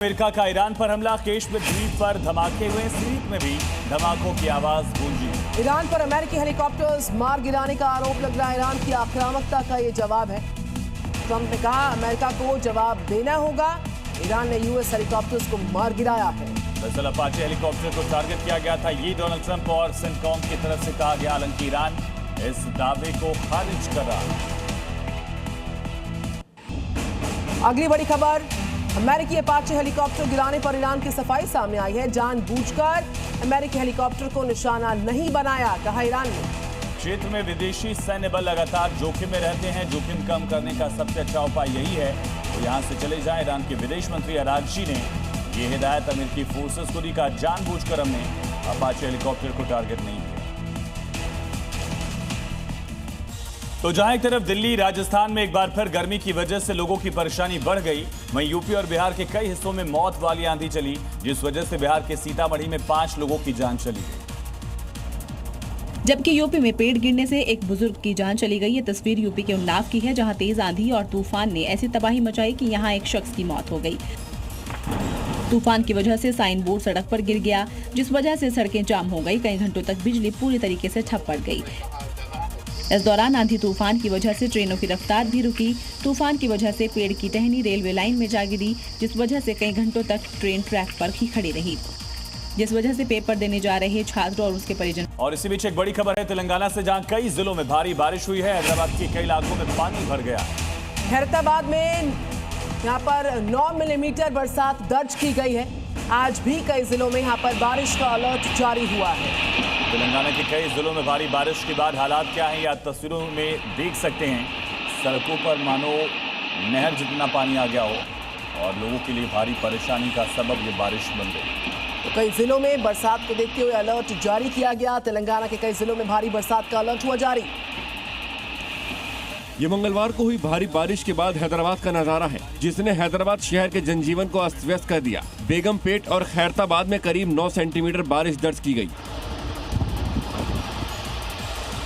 America का Iran पर हमला, कश्मीर द्वीप पर धमाके हुए, सीरिया में भी धमाकों की आवाज गूंजी। ईरान पर अमेरिकी हेलीकॉप्टर्स मार गिराने का आरोप लग रहा है। ईरान की आक्रामकता का ये जवाब है। ट्रंप ने कहा अमेरिका को जवाब देना होगा। ईरान ने यूएस हेलीकॉप्टर्स को मार गिराया है। दरअसल अपाचे हेलीकॉप्टर को टारगेट किया गया था, ये डोनाल्ड ट्रंप और सेंटकॉम की तरफ से कहा गया। हालांकि ईरान इस दावे को खारिज कर रहा है। अगली बड़ी खबर, अमेरिकी अपाचे हेलीकॉप्टर गिराने पर ईरान की सफाई सामने आई है। जानबूझकर अमेरिकी हेलीकॉप्टर को निशाना नहीं बनाया, कहा ईरान ने। क्षेत्र में विदेशी सैन्य बल लगातार जोखिम में रहते हैं। जोखिम कम करने का सबसे अच्छा उपाय यही है तो यहां से चले जाएं। ईरान के विदेश मंत्री अरागची ने यह हिदायत अमेरिकी फोर्सेस को दी। कहा जानबूझकर हमने अपाचे हेलीकॉप्टर को टारगेट नहीं किया। तो जहां एक तरफ दिल्ली, राजस्थान में एक बार फिर गर्मी की वजह से लोगों की परेशानी बढ़ गई, वहीं यूपी और बिहार के कई हिस्सों में मौत वाली आंधी चली, जिस वजह से बिहार के सीतामढ़ी में 5 लोगों की जान चली गई। जबकि यूपी में पेड़ गिरने से एक बुजुर्ग की जान चली गई। ये तस्वीर यूपी के उन्नाव की है, जहां तेज आंधी और तूफान ने ऐसी तबाही मचाई कि यहां एक शख्स की मौत हो गई। तूफान की वजह से साइन बोर्ड सड़क पर गिर गया, जिस वजह से सड़कें जाम हो गई। कई घंटों तक बिजली पूरी तरीके से ठप पड़ गई। इस दौरान आंधी तूफान की वजह से ट्रेनों की रफ्तार भी रुकी। तूफान की वजह से पेड़ की टहनी रेलवे लाइन में जा गिरी, जिस वजह से कई घंटों तक ट्रेन ट्रैक पर ही खड़ी रही, जिस वजह से पेपर देने जा रहे छात्र और उसके परिजन। और इसी बीच एक बड़ी खबर है तेलंगाना से, जहां कई जिलों में भारी बारिश हुई है। हैदराबाद के कई इलाकों में पानी भर गया। हैदराबाद में यहाँ पर 9 मिलीमीटर बरसात दर्ज की गई है। आज भी कई जिलों में यहाँ पर बारिश का अलर्ट जारी हुआ है। तेलंगाना के कई जिलों में भारी बारिश के बाद हालात क्या हैं, या तस्वीरों में देख सकते हैं। सड़कों पर मानो नहर जितना पानी आ गया हो और लोगों के लिए भारी परेशानी का सबब ये बारिश बन गई। तो कई जिलों में बरसात को देखते हुए अलर्ट जारी किया गया। तेलंगाना के कई जिलों में भारी बरसात का अलर्ट हुआ जारी। ये मंगलवार को हुई भारी बारिश के बाद हैदराबाद का नजारा है, जिसने हैदराबाद शहर के जनजीवन को अस्त व्यस्त कर दिया। बेगमपेट और खैरताबाद में करीब 9 सेंटीमीटर बारिश दर्ज की गई।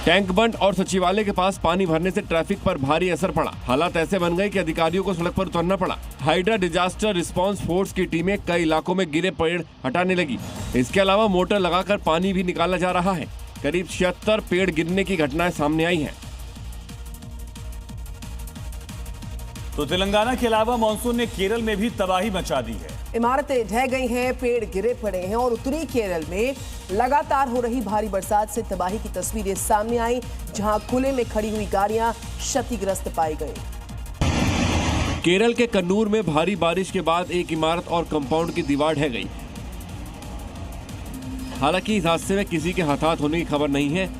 टैंक बंड और सचिवालय के पास पानी भरने से ट्रैफिक पर भारी असर पड़ा। हालात ऐसे बन गए कि अधिकारियों को सड़क पर उतरना पड़ा। हाइड्रा डिजास्टर रिस्पांस फोर्स की टीमें कई इलाकों में गिरे पेड़ हटाने लगी। इसके अलावा मोटर लगाकर पानी भी निकाला जा रहा है। करीब 76 पेड़ गिरने की घटनाएं सामने आई हैं। तो तेलंगाना के अलावा मानसून ने केरल में भी तबाही मचा दी है। इमारतें ढह गई हैं, पेड़ गिरे पड़े हैं और उत्तरी केरल में लगातार हो रही भारी बरसात से तबाही की तस्वीरें सामने आई, जहां खुले में खड़ी हुई गाड़ियां क्षतिग्रस्त पाई गई। केरल के कन्नूर में भारी बारिश के बाद एक इमारत और कंपाउंड की दीवार ढह गई। हालांकि इस हादसे में किसी के हताहत होने की खबर नहीं है।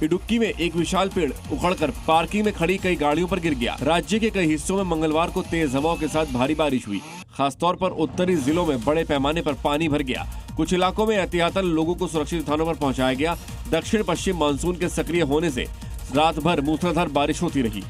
इडुक्की में एक विशाल पेड़ उखड़कर पार्किंग में खड़ी कई गाड़ियों पर गिर गया। राज्य के कई हिस्सों में मंगलवार को तेज हवाओं के साथ भारी बारिश हुई। खासतौर पर उत्तरी जिलों में बड़े पैमाने पर पानी भर गया। कुछ इलाकों में एहतियातन लोगों को सुरक्षित स्थानों पर पहुंचाया गया। दक्षिण पश्चिम मानसून के सक्रिय होने से रात भर मूसलाधार बारिश होती रही।